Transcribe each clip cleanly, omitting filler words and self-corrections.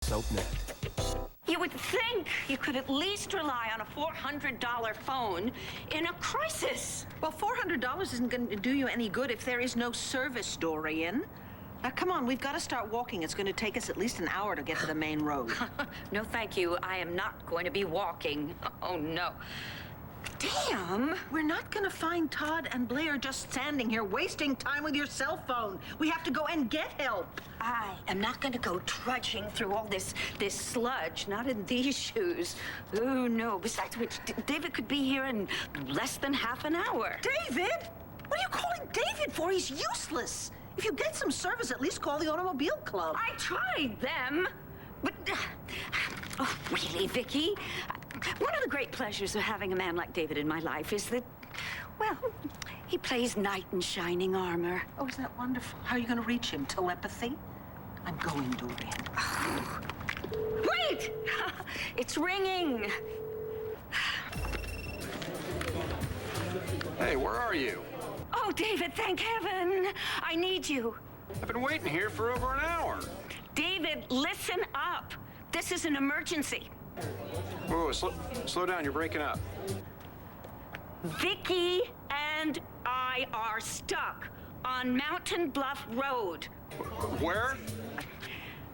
SoapNet. You would think you could at least rely on a $400 phone in a crisis. Well, $400 isn't going to do you any good if there is no service, Dorian. Now, come on, we've got to start walking. It's going to take us at least an hour to get to the main road. No, thank you. I am not going to be walking. Oh, no. Damn! We're not going to find Todd and Blair just standing here wasting time with your cell phone. We have to go and get help. I am not going to go trudging through all this sludge, not in these shoes. Oh, no. Besides which, David could be here in less than half an hour. David? What are you calling David for? He's useless. If you get some service, at least call the automobile club. I tried them, but... oh, really, Vicky? One of the great pleasures of having a man like David in my life is that, well, he plays knight in shining armor. Oh, isn't that wonderful? How are you going to reach him? Telepathy? I'm going, Dorian. Oh. Wait! It's ringing. Hey, where are you? Oh, David, thank heaven. I need you. I've been waiting here for over an hour. David, listen up. This is an emergency. Whoa, slow down, you're breaking up. Vicky and I are stuck on Mountain Bluff Road. Where?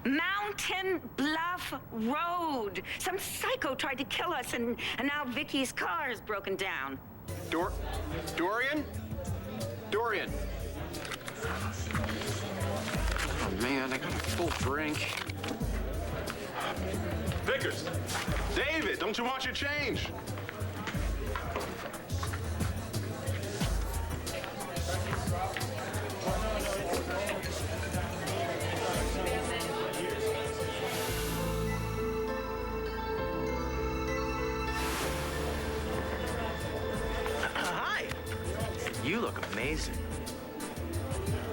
Mountain Bluff Road. Some psycho tried to kill us, and now Vicky's car is broken down. Dorian? Dorian. Oh, man, I got a full drink. Vickers! David, don't you want your change? Hi. You look amazing.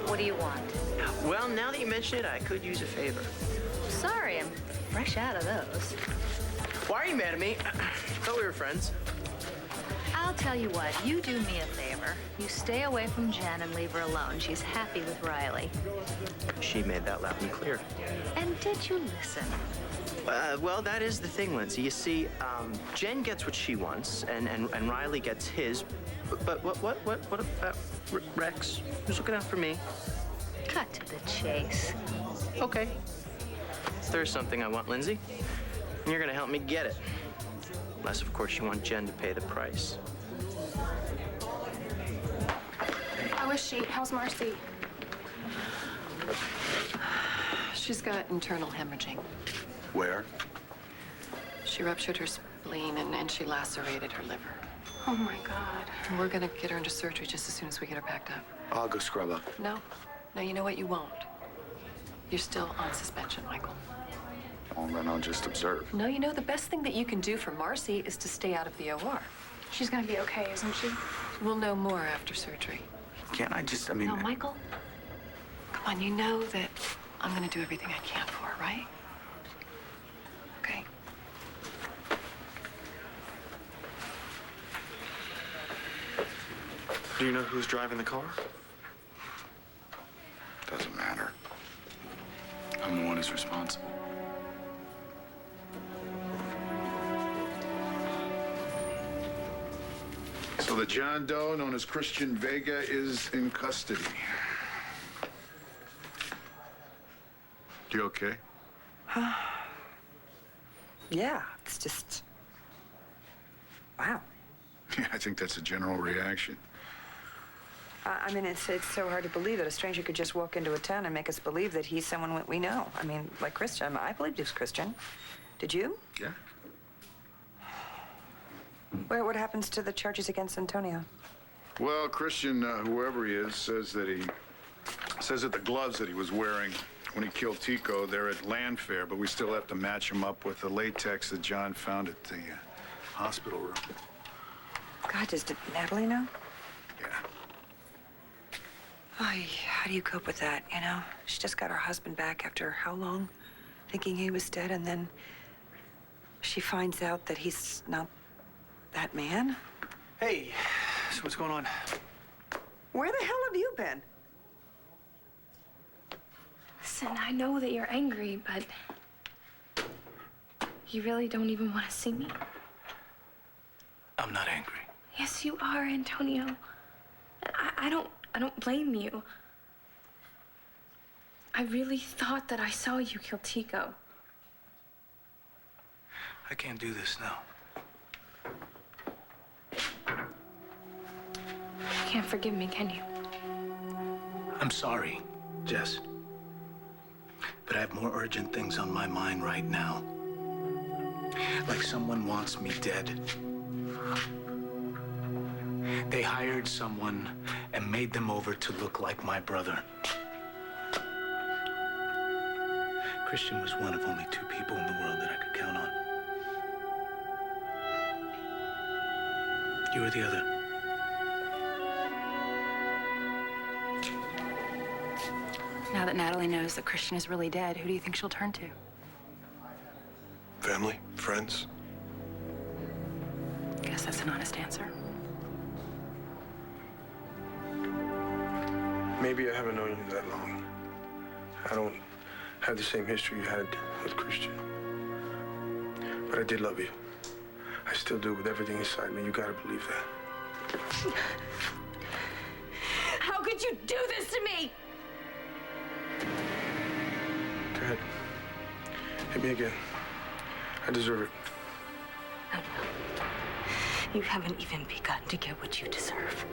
What do you want? Well, now that you mention it, I could use a favor. Sorry, I'm fresh out of those. Why are you mad at me? Thought we were friends. I'll tell you what, you do me a favor. You stay away from Jen and leave her alone. She's happy with Riley. She made that loud and clear. And did you listen? Well, that is the thing, Lindsay. You see, Jen gets what she wants, and Riley gets his. But what about Rex? Who's looking out for me? Cut to the chase. Okay. There's something I want, Lindsay, and you're gonna help me get it. Unless, of course, you want Jen to pay the price. How is she? How's Marcy? She's got internal hemorrhaging. Where? She ruptured her spleen and she lacerated her liver. Oh, my God. And we're gonna get her into surgery just as soon as we get her packed up. I'll go scrub up. No, you know what? You won't. You're still on suspension, Michael. Well, then I'll just observe. No, you know, the best thing that you can do for Marcy is to stay out of the OR. She's gonna be okay, isn't she? We'll know more after surgery. Can't I just, I mean... No, Michael, come on, you know that I'm gonna do everything I can for her, right? Okay. Do you know who's driving the car? Doesn't matter. I'm the one who's responsible. So the John Doe, known as Christian Vega, is in custody. You okay? Yeah, it's just... wow. Yeah, I think that's a general reaction. I mean, it's so hard to believe that a stranger could just walk into a town and make us believe that he's someone we know. I mean, like Christian. I believed he was Christian. Did you? Yeah. What happens to the charges against Antonio? Well, Christian, whoever he is, says that the gloves that he was wearing when he killed Tico, they're at Landfair, but we still have to match them up with the latex that John found at the hospital room. God, did Natalie know? Yeah. Ay, how do you cope with that, you know? She just got her husband back after how long? Thinking he was dead, and then she finds out that he's not that man? Hey, so what's going on? Where the hell have you been? Listen, I know that you're angry, but You really don't even want to see me? I'm not angry. Yes, you are, Antonio. I don't blame you. I really thought that I saw you kill Tico. I can't do this now. You can't forgive me, can you? I'm sorry, Jess. But I have more urgent things on my mind right now. Like someone wants me dead. They hired someone and made them over to look like my brother. Christian was one of only 2 people in the world that I could count on. You were the other. Now that Natalie knows that Christian is really dead, who do you think she'll turn to? Family? Friends? Guess that's an honest answer. Maybe I haven't known you that long. I don't have the same history you had with Christian. But I did love you. I still do with everything inside me. You gotta believe that. How could you do this to me? Go ahead. Hit me again. I deserve it. No. You haven't even begun to get what you deserve.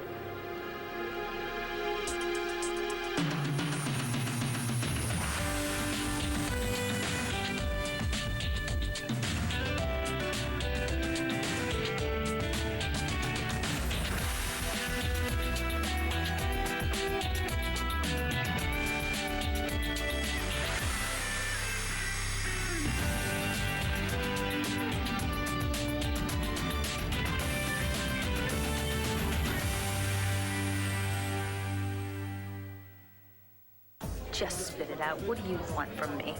Just spit it out. What do you want from me?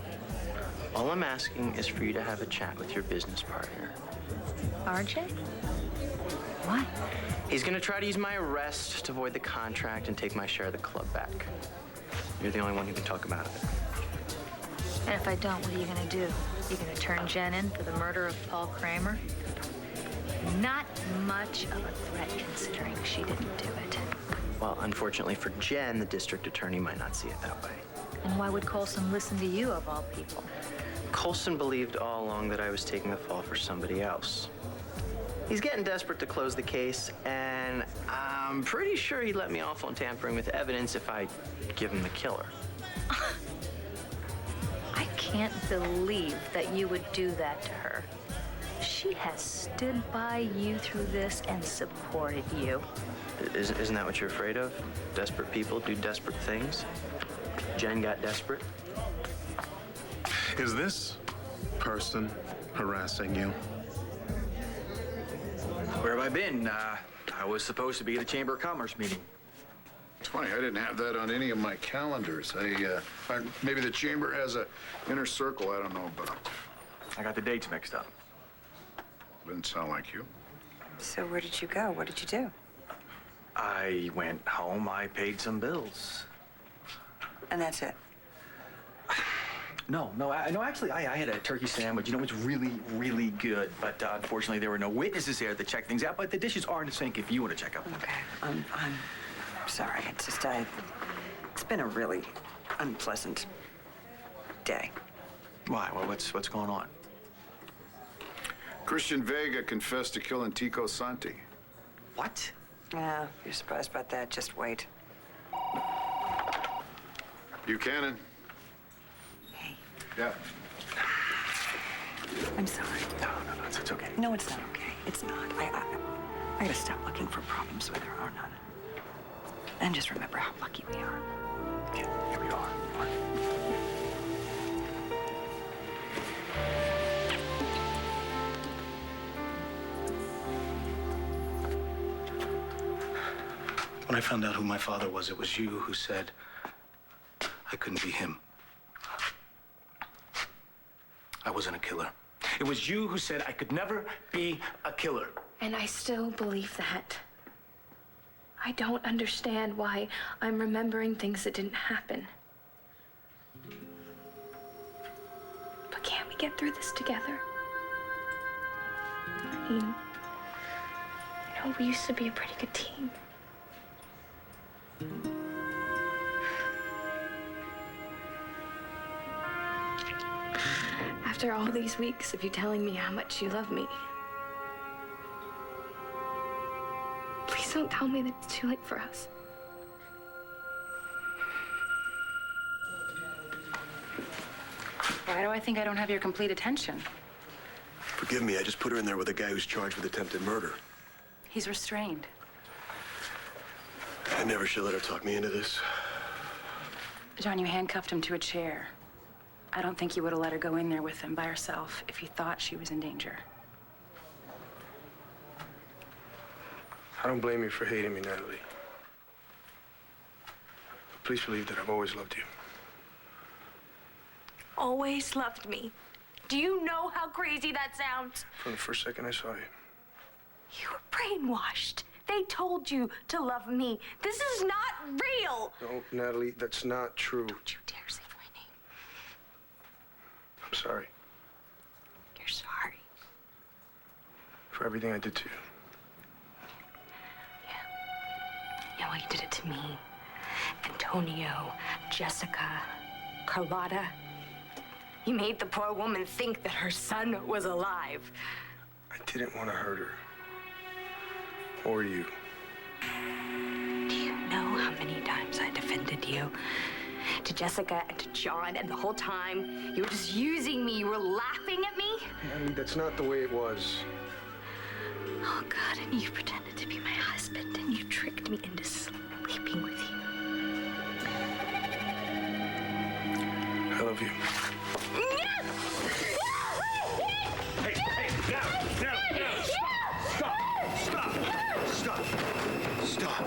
All I'm asking is for you to have a chat with your business partner. RJ? What? He's gonna try to use my arrest to void the contract and take my share of the club back. You're the only one who can talk about it. And if I don't, what are you gonna do? You gonna turn Jen in for the murder of Paul Kramer? Not much of a threat considering she didn't do it. Well, unfortunately for Jen, the district attorney might not see it that way. And why would Coulson listen to you of all people? Coulson believed all along that I was taking the fall for somebody else. He's getting desperate to close the case, and I'm pretty sure he'd let me off on tampering with evidence if I give him the killer. I can't believe that you would do that to her. She has stood by you through this and supported you. Isn't that what you're afraid of? Desperate people do desperate things? Jen got desperate. Is this person harassing you? Where have I been? I was supposed to be at a Chamber of Commerce meeting. It's funny, I didn't have that on any of my calendars. Maybe the chamber has a inner circle I don't know about. I got the dates mixed up. Didn't sound like you. So where did you go? What did you do? I went home, I paid some bills. And that's it? No, actually, I had a turkey sandwich. You know, it was really, really good. But unfortunately, there were no witnesses here to check things out. But the dishes are in the sink if you want to check up. Okay, I'm sorry. It's just, it's been a really unpleasant day. Why? Well, what's going on? Christian Vega confessed to killing Tico Santi. What? Yeah, if you're surprised about that, just wait. Buchanan. Hey. Yeah. I'm sorry. No, it's okay. No, it's not okay. It's not. I gotta stop looking for problems where there are none. And just remember how lucky we are. Yeah, here we are. When I found out who my father was, it was you who said I couldn't be him. I wasn't a killer. It was you who said I could never be a killer. And I still believe that. I don't understand why I'm remembering things that didn't happen. But can't we get through this together? team. You know, we used to be a pretty good team. After all these weeks of you telling me how much you love me, please don't tell me that it's too late for us. Why do I think I don't have your complete attention? Forgive me, I just put her in there with a guy who's charged with attempted murder. He's restrained. I never should let her talk me into this. John, you handcuffed him to a chair. I don't think you would have let her go in there with him by herself if you thought she was in danger. I don't blame you for hating me, Natalie. But please believe that I've always loved you. Always loved me. Do you know how crazy that sounds? From the first second I saw you. You were brainwashed. They told you to love me. This is not real. No, Natalie, that's not true. Don't you dare say my name. I'm sorry You're sorry. for everything I did to you. Yeah, well, you did it to me. Antonio, Jessica, Carlotta. You made the poor woman think that her son was alive. I didn't want to hurt her. Or you. Do you know how many times I defended you? To Jessica and to John, and the whole time you were just using me. You were laughing at me. Natalie, that's not the way it was. Oh, God, and you pretended to be my husband, and you tricked me into sleeping with you. I love you. Stop.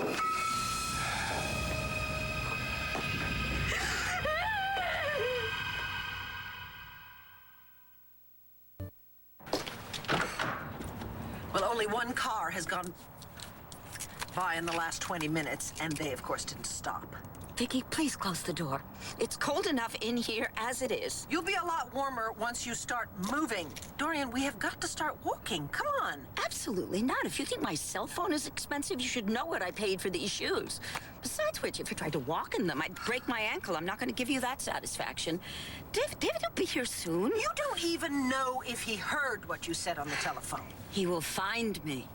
Well, only one car has gone by in the last 20 minutes, and they, of course, didn't stop. Vicky, please close the door. It's cold enough in here as it is. You'll be a lot warmer once you start moving. Dorian, we have got to start walking. Come on. Absolutely not. If you think my cell phone is expensive, you should know what I paid for these shoes. Besides which, if you tried to walk in them, I'd break my ankle. I'm not going to give you that satisfaction. David will be here soon. You don't even know if he heard what you said on the telephone. He will find me.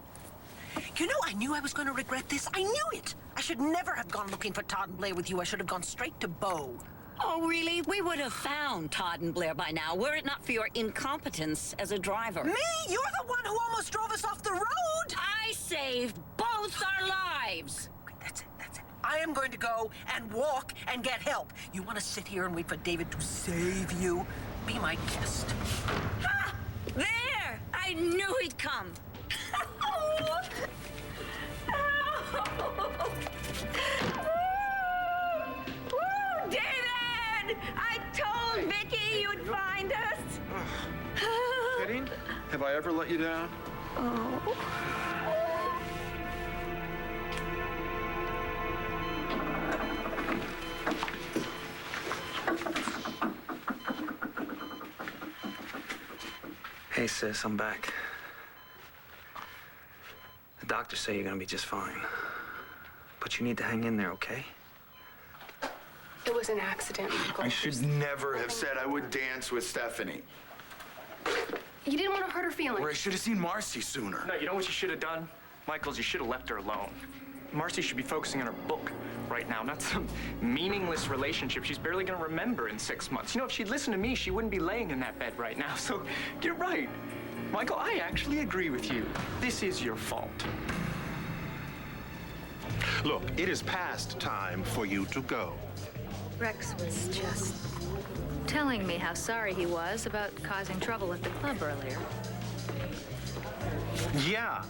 You know, I knew I was going to regret this. I knew it. I should never have gone looking for Todd and Blair with you. I should have gone straight to Bo. Oh, really? We would have found Todd and Blair by now, were it not for your incompetence as a driver. Me? You're the one who almost drove us off the road. I saved both our lives. Okay, that's it. I am going to go and walk and get help. You want to sit here and wait for David to save you? Be my guest. Ha! There! I knew he'd come. Woo, David! I told Vicky you'd find us. Kidding? Have I ever let you down? Oh. Hey, sis, I'm back. The doctors say you're gonna be just fine. But you need to hang in there, okay? It was an accident, Michael. I should never have said I would dance with Stephanie. You didn't want to hurt her feelings. Or I should have seen Marcy sooner. No, you know what you should have done? Michaels, you should have left her alone. Marcy should be focusing on her book right now, not some meaningless relationship she's barely gonna remember in 6 months. You know, if she'd listened to me, she wouldn't be laying in that bed right now. So, you're right. Michael, I actually agree with you. This is your fault. Look, it is past time for you to go. Rex was just telling me how sorry he was about causing trouble at the club earlier. Yeah.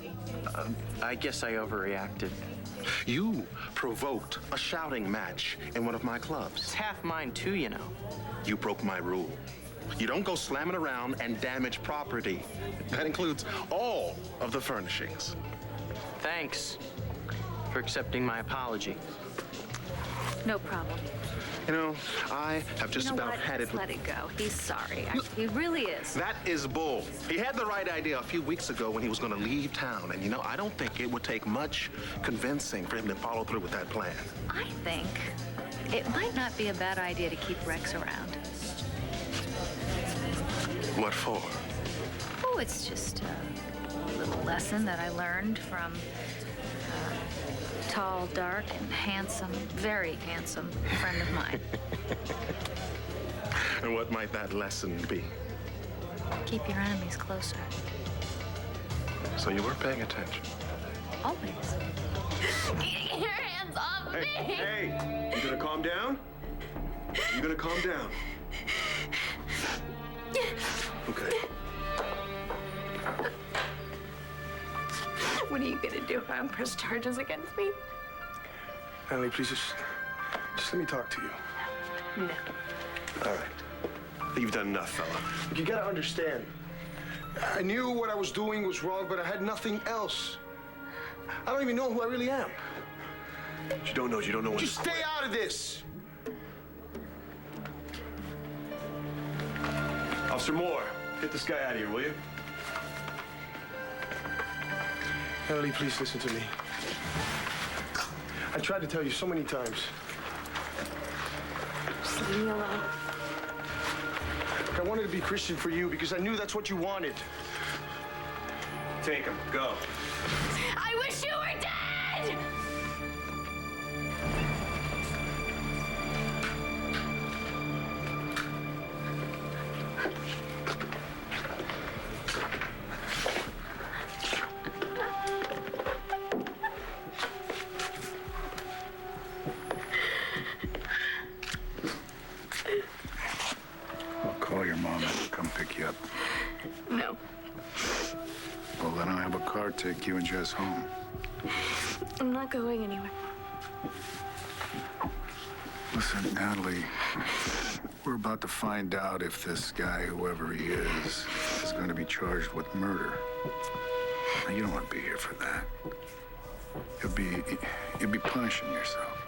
I guess I overreacted. You provoked a shouting match in one of my clubs. It's half mine, too, you know. You broke my rule. You don't go slamming around and damage property. That includes all of the furnishings. Thanks for accepting my apology. No problem. You know, I have just about had it. Let it go. He's sorry. He really is. That is bull. He had the right idea a few weeks ago when he was going to leave town. And, you know, I don't think it would take much convincing for him to follow through with that plan. I think it might not be a bad idea to keep Rex around. What for? Oh, it's just a little lesson that I learned from a tall, dark, and handsome, very handsome friend of mine. And what might that lesson be? Keep your enemies closer. So you were paying attention. Always. Get your hands off me! Hey, you gonna calm down? You gonna calm down? Okay. What are you gonna do if I press charges against me? Natalie, please just let me talk to you. No. All right. You've done enough, fella. You gotta understand. I knew what I was doing was wrong, but I had nothing else. I don't even know who I really am. You don't know what. Just stay out of this. Officer Moore, get this guy out of here, will you? Natalie, please listen to me. I tried to tell you so many times. Just leave me alone. I wanted to be Christian for you because I knew that's what you wanted. Take him. Go. I wish you were dead! I'll call your mom and come pick you up. No. Well, then I'll have a car take you and Jess home. I'm not going anywhere. Listen, Natalie, we're about to find out if this guy, whoever he is going to be charged with murder. Now, you don't want to be here for that. You'll be punishing yourself.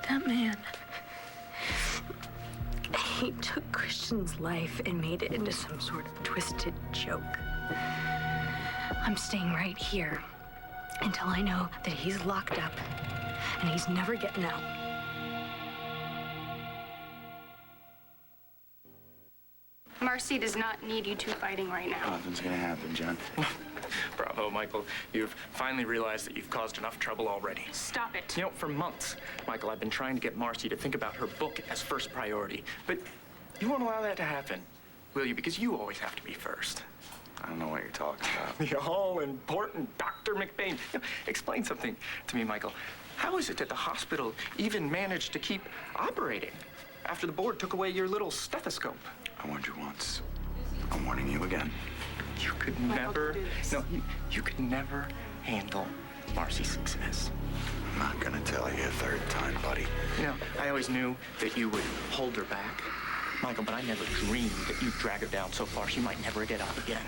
That man, he took Christian's life and made it into some sort of twisted joke. I'm staying right here until I know that he's locked up and he's never getting out. Marcy does not need you two fighting right now. Nothing's gonna happen, John. Bravo, Michael. You've finally realized that you've caused enough trouble already. Stop it. You know, for months, Michael, I've been trying to get Marcy to think about her book as first priority. But you won't allow that to happen, will you? Because you always have to be first. I don't know what you're talking about. The all-important Dr. McBain. You know, explain something to me, Michael. How is it that the hospital even managed to keep operating after the board took away your little stethoscope? I warned you once. I'm warning you again. You could never, you could never handle Marcy's success. I'm not gonna tell you a third time, buddy. You know, I always knew that you would hold her back, Michael, but I never dreamed that you'd drag her down so far she might never get up again.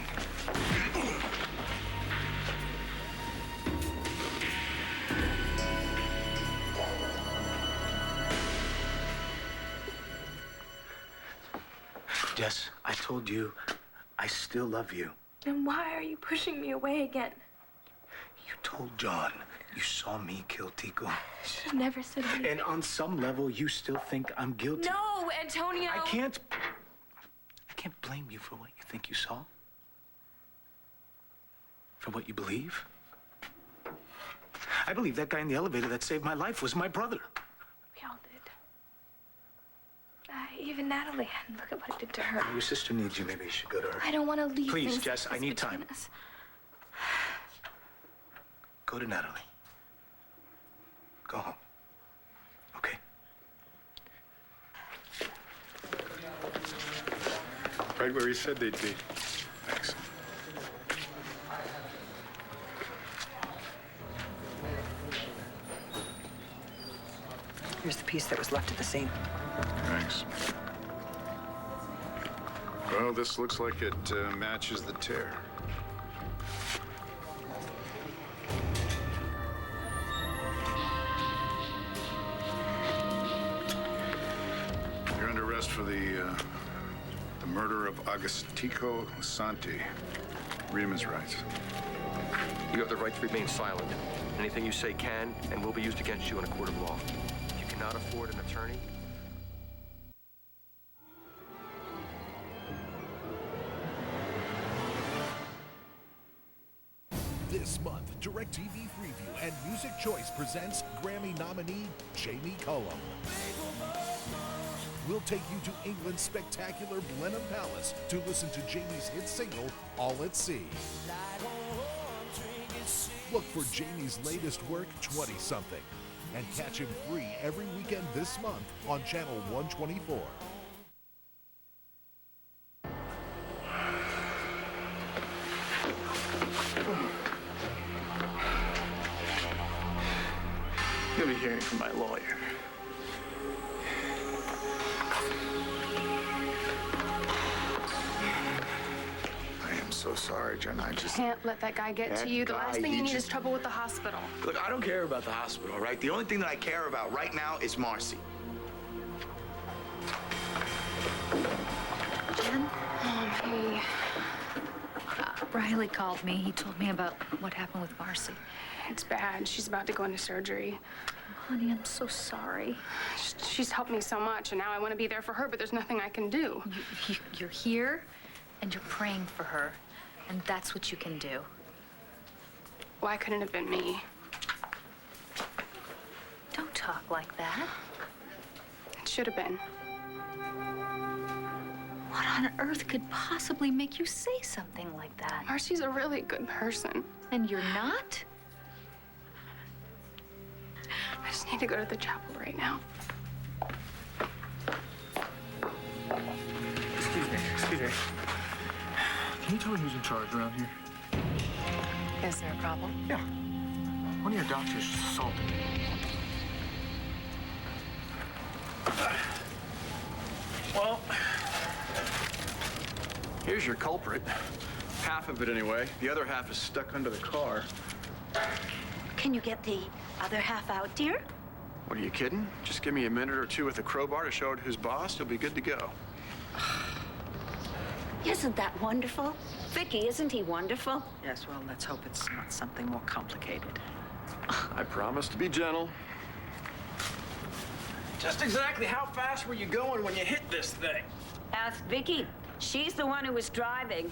Jess, I told you, I still love you. Then why are you pushing me away again? You told John you saw me kill Tico. I should have never said anything. And on some level, you still think I'm guilty. No, Antonio! I can't blame you for what you think you saw. For what you believe. I believe that guy in the elevator that saved my life was my brother. We all did. Even Natalie. And look at what it did to her. Your sister needs you. Maybe you should go to her. I don't want to leave. Please, things Jess, I need time. between us. Go to Natalie. Go home. Okay? Right where he said they'd be. Thanks. Here's the piece that was left at the scene. Thanks. Well, this looks like it matches the tear. murder of Augustico Santi. Read him his rights. You have the right to remain silent. Anything you say can and will be used against you in a court of law. If you cannot afford an attorney, This month, DirecTV Freeview and Music Choice presents Grammy nominee Jamie Cullum. We'll take you to England's spectacular Blenheim Palace to listen to Jamie's hit single, All at Sea. Look for Jamie's latest work, 20-something, and catch him free every weekend this month on Channel 124. You'll be hearing from my lawyer. I am so sorry, Jen. I just... Can't let that guy get to you. The last thing you need is trouble with the hospital. Look, I don't care about the hospital, right? The only thing that I care about right now is Marcy. Jen? Hey. Riley called me. He told me about what happened with Marcy. It's bad. She's about to go into surgery. Honey, I'm so sorry. She's helped me so much, and now I want to be there for her, but there's nothing I can do. You're here, and you're praying for her, and that's what you can do. Why couldn't it have been me? Don't talk like that. It should have been. What on earth could possibly make you say something like that? Marcy's a really good person. And you're not? I just need to go to the chapel right now. Excuse me. Can you tell me who's in charge around here? Is there a problem? Yeah. One of your doctors assaulted me. Well, here's your culprit. Half of it anyway. The other half is stuck under the car. Can you get the other half out, dear? What, are you kidding? Just give me a minute or two with a crowbar to show it who's boss. He'll be good to go. Isn't that wonderful? Vicky, isn't he wonderful? Yes, well, let's hope it's not something more complicated. I promise to be gentle. Just exactly how fast were you going when you hit this thing? Ask Vicky. She's the one who was driving.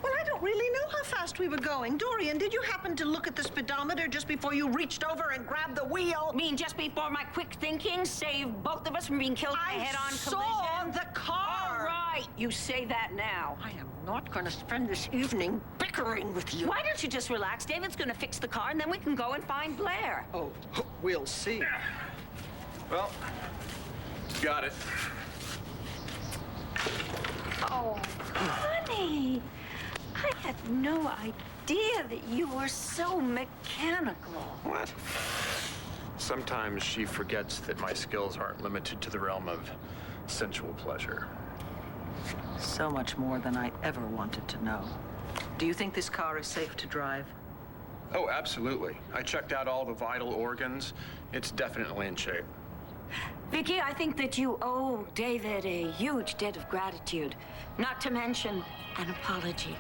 Well, I don't really know how fast we were going. Dorian, did you happen to look at the speedometer just before you reached over and grabbed the wheel? Mean just before my quick thinking saved both of us from being killed in a head-on collision? I saw the car! All right, you say that now. I am not going to spend this evening bickering with you. Why don't you just relax? David's going to fix the car, and then we can go and find Blair. Oh, we'll see. Well, got it. Oh, honey. I had no idea that you were so mechanical. What? Sometimes she forgets that my skills aren't limited to the realm of sensual pleasure. So much more than I ever wanted to know. Do you think this car is safe to drive? Oh, absolutely. I checked out all the vital organs. It's definitely in shape. Vicky, I think that you owe David a huge debt of gratitude, not to mention an apology.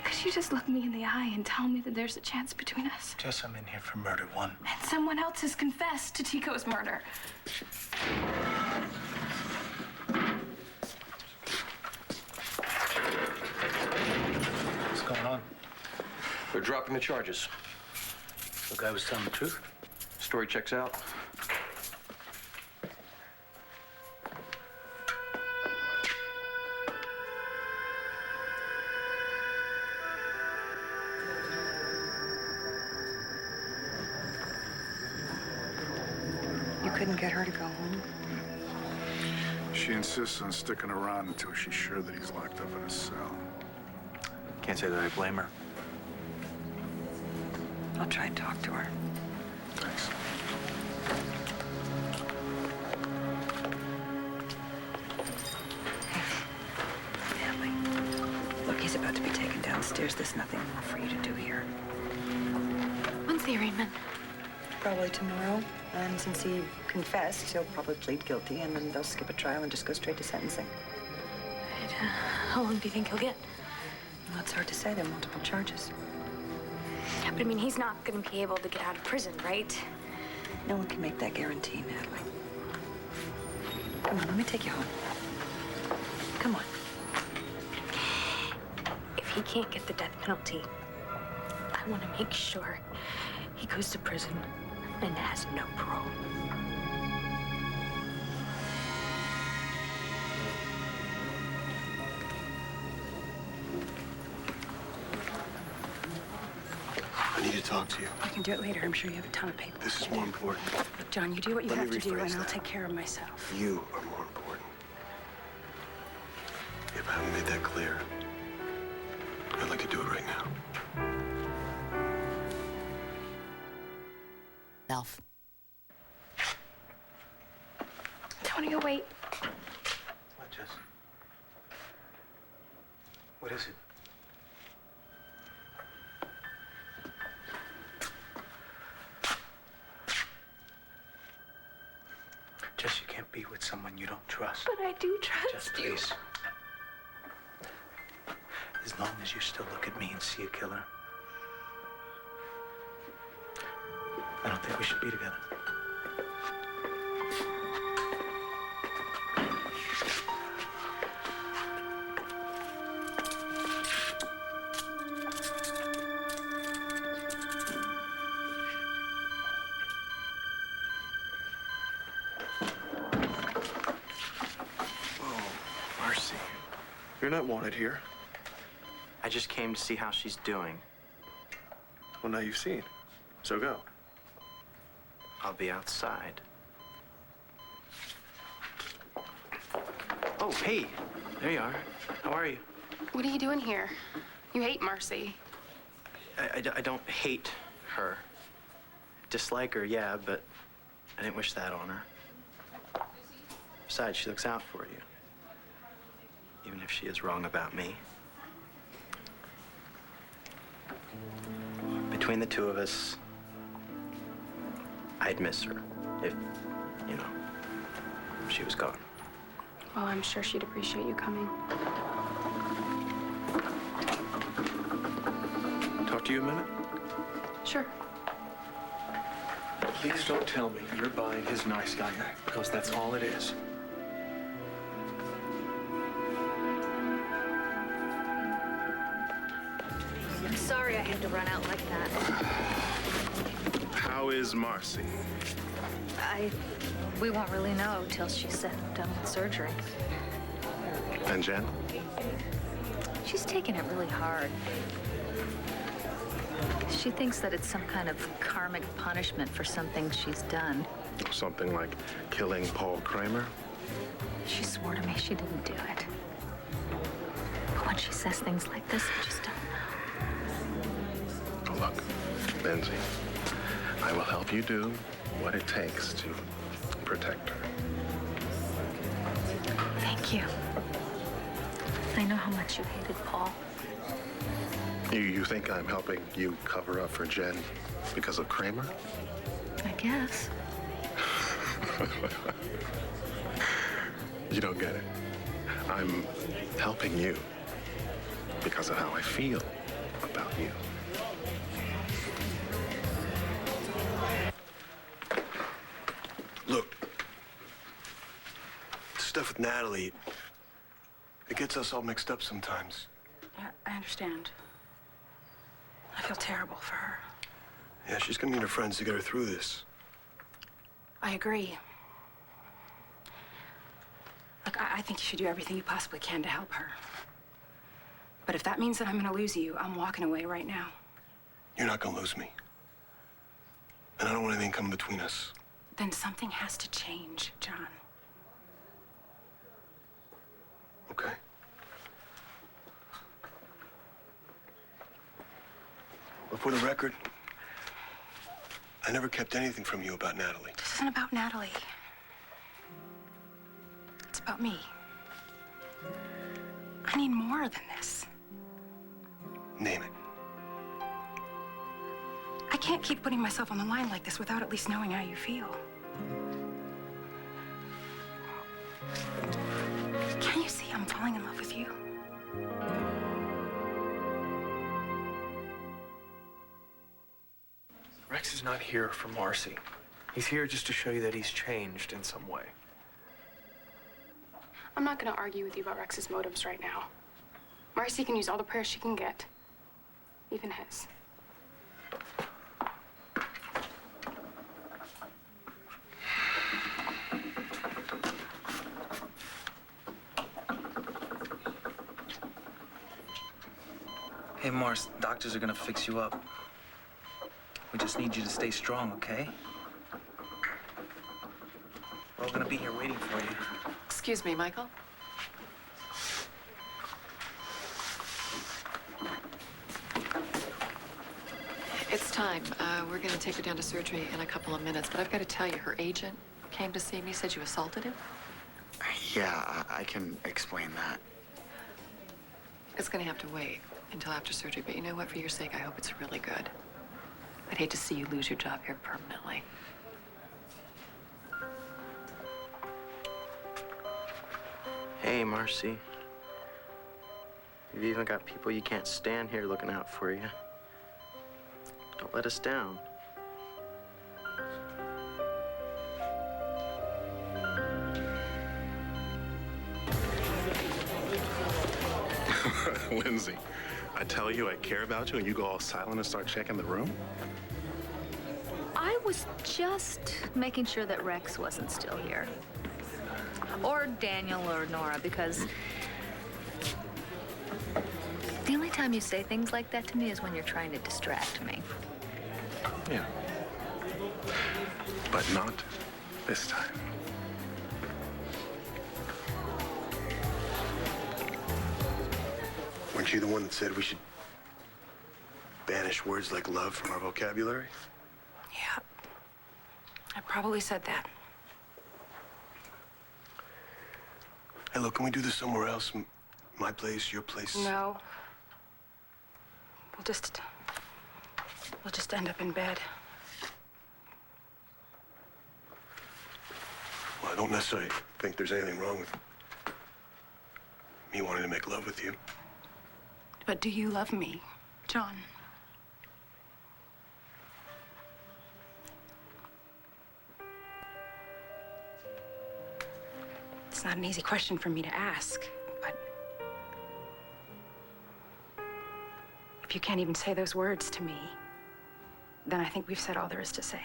Could you just look me in the eye and tell me that there's a chance between us? Jess, I'm in here for murder one. And someone else has confessed to Tico's murder. What's going on? they're dropping the charges. The guy was telling the truth? Story checks out. You couldn't get her to go home? She insists on sticking around until she's sure that he's locked up in a cell. Can't say that I blame her. I'll try and talk to her. Thanks. Natalie, look, he's about to be taken downstairs. There's nothing more for you to do here. When's the arraignment? Probably tomorrow. And since he confessed, he'll probably plead guilty, and then they'll skip a trial and just go straight to sentencing. Right. How long do you think he'll get? Well, it's hard to say. There are multiple charges. But I mean, he's not going to be able to get out of prison, right? No one can make that guarantee, Natalie. Come on, let me take you home. Come on. If he can't get the death penalty, I want to make sure he goes to prison and has no parole. I need to talk to you. You can do it later. I'm sure you have a ton of paper. This is more important. Look, John, you do what you Let me have to do, rephrase and I'll that. take care of myself. You are more important. If I haven't made that clear, I'd like to do it right now. Self. Tony, wait. What, Jess? What is it? Jess, you can't be with someone you don't trust. But I do trust Jess, you. please. As long as you still look at me and see a killer, I don't think we should be together. Marcy. You're not wanted here. I just came to see how she's doing. Well, now you've seen. So go. I'll be outside. Oh, hey. There you are. How are you? What are you doing here? You hate Marcy. I don't hate her. Dislike her, yeah, but I didn't wish that on her. Besides, she looks out for you. Even if she is wrong about me. Between the two of us, I'd miss her if, you know, she was gone. Well, I'm sure she'd appreciate you coming. Talk to you a minute? Sure. Please don't tell me you're buying his nice guy act, because that's all it is. I'm sorry I had to run out like that. How is Marcy? We won't really know till she's done with surgery. And Jen? She's taking it really hard. She thinks that it's some kind of karmic punishment for something she's done. Something like killing Paul Kramer? She swore to me she didn't do it. But when she says things like this, I just don't know. Oh, look, Lindsay, I will help you do what it takes to protect her. Thank you. I know how much you hated Paul. You think I'm helping you cover up for Jen because of Kramer? I guess. You don't get it. I'm helping you because of how I feel about you. Look, stuff with Natalie, it gets us all mixed up sometimes. I understand. I feel terrible for her. Yeah, she's gonna need her friends to get her through this. I agree. Look, I think you should do everything you possibly can to help her. But if that means that I'm gonna lose you, I'm walking away right now. You're not gonna lose me. And I don't want anything coming between us. Then something has to change, John. Okay? But for the record, I never kept anything from you about Natalie. This isn't about Natalie. It's about me. I need more than this. Name it. I can't can't keep putting myself on the line like this without at least knowing how you feel. Can't you see I'm falling in love with you? Rex is not here for Marcy. He's here just to show you that he's changed in some way. I'm not going to argue with you about Rex's motives right now. Marcy can use all the prayers she can get, even his. Hey, Mars, doctors are gonna fix you up. We just need you to stay strong, okay? We're all gonna be here waiting for you. Excuse me, Michael. It's time. We're gonna take her down to surgery in a couple of minutes, but I've got to tell you, her agent came to see me, said you assaulted him. Yeah, I can explain that. It's gonna have to wait until after surgery, but you know what? For your sake, I hope it's really good. I'd hate to see you lose your job here permanently. Hey, Marcy. You've even got people you can't stand here looking out for you. Don't let us down. Lindsay, I tell you I care about you and you go all silent and start checking the room? I was just making sure that Rex wasn't still here. Or Daniel or Nora, because the only time you say things like that to me is when you're trying to distract me. Yeah. But not this time. Weren't you the one that said we should banish words like love from our vocabulary? Yeah. I probably said that. Hey, look, can we do this somewhere else? My place, your place? No. We'll just end up in bed. Well, I don't necessarily think there's anything wrong with me wanting to make love with you. But do you love me, John? It's not an easy question for me to ask, but if you can't even say those words to me, then I think we've said all there is to say.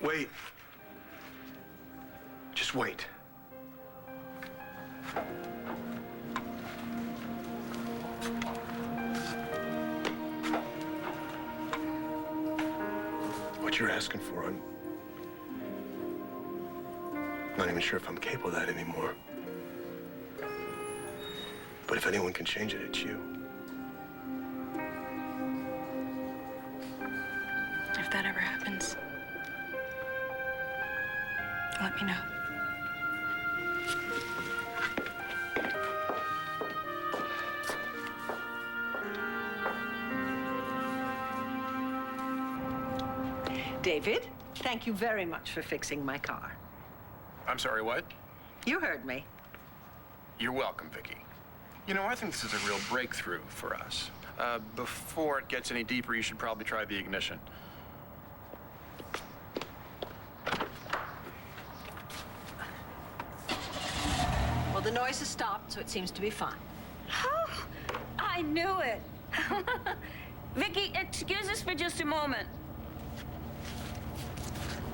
Wait. Just wait. What you're asking for, I'm not even sure if I'm capable of that anymore. But if anyone can change it, it's you. If that ever happens, let me know. David, thank you very much for fixing my car. I'm sorry, what? You heard me. You're welcome, Vicky. You know, I think this is a real breakthrough for us. Before it gets any deeper, you should probably try the ignition. Well, the noise has stopped, so it seems to be fine. Oh, I knew it. Vicky, excuse us for just a moment.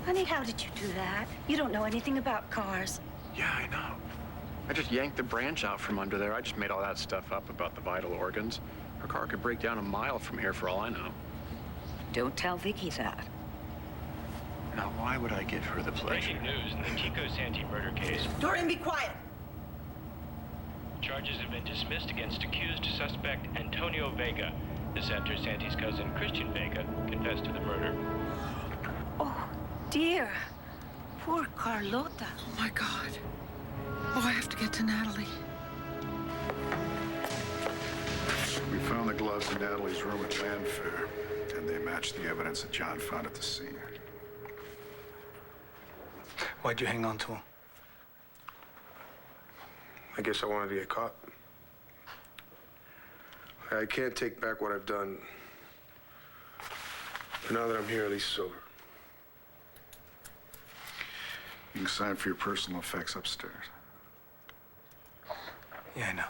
Honey, how did you do that? You don't know anything about cars. Yeah, I know. I just yanked the branch out from under there. I just made all that stuff up about the vital organs. Her car could break down a mile from here for all I know. Don't tell Vicky that. Now, why would I give her the pleasure? Breaking news in the Chico Santi murder case. Dorian, be quiet. Charges have been dismissed against accused suspect Antonio Vega. The Santer Santi's cousin, Christian Vega, confessed to the murder. Oh, dear. Poor Carlota. Oh, my God. Oh, I have to get to Natalie. We found gloves in Natalie's room at Landfair, and they matched the evidence that John found at the scene. Why'd you hang on to him? I guess I wanted to get caught. I can't take back what I've done. But now that I'm here, at least it's over. You can sign for your personal effects upstairs. Yeah, I know.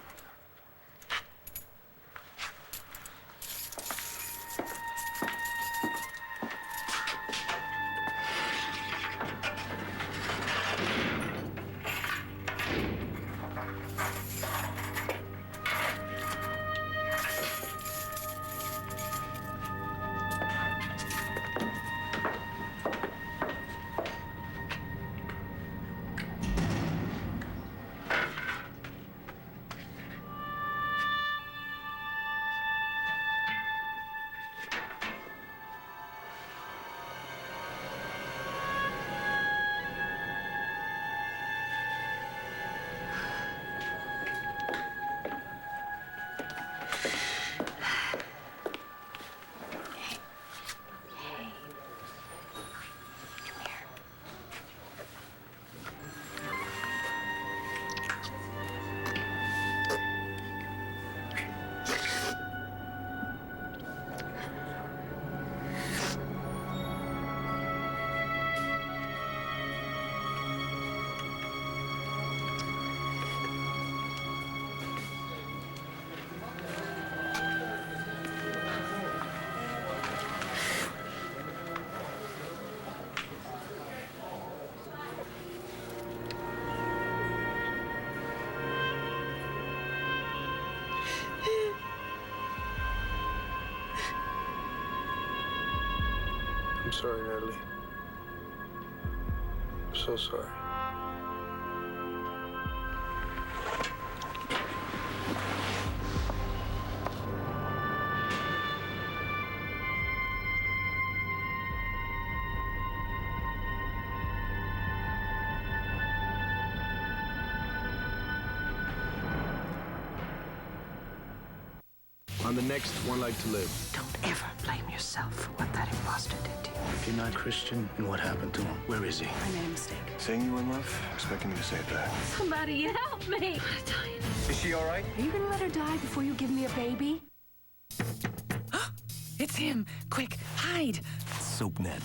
I'm sorry, Natalie. I'm so sorry. On the next One Life to Live. Don't ever blame yourself for what that imposter did to you. If you're not Christian, and what happened to him? Where is he? I made a mistake. Saying you were in love? Expecting me to say that. Somebody help me. Is she all right? Are you gonna let her die before you give me a baby? It's him. Quick, hide. SoapNet.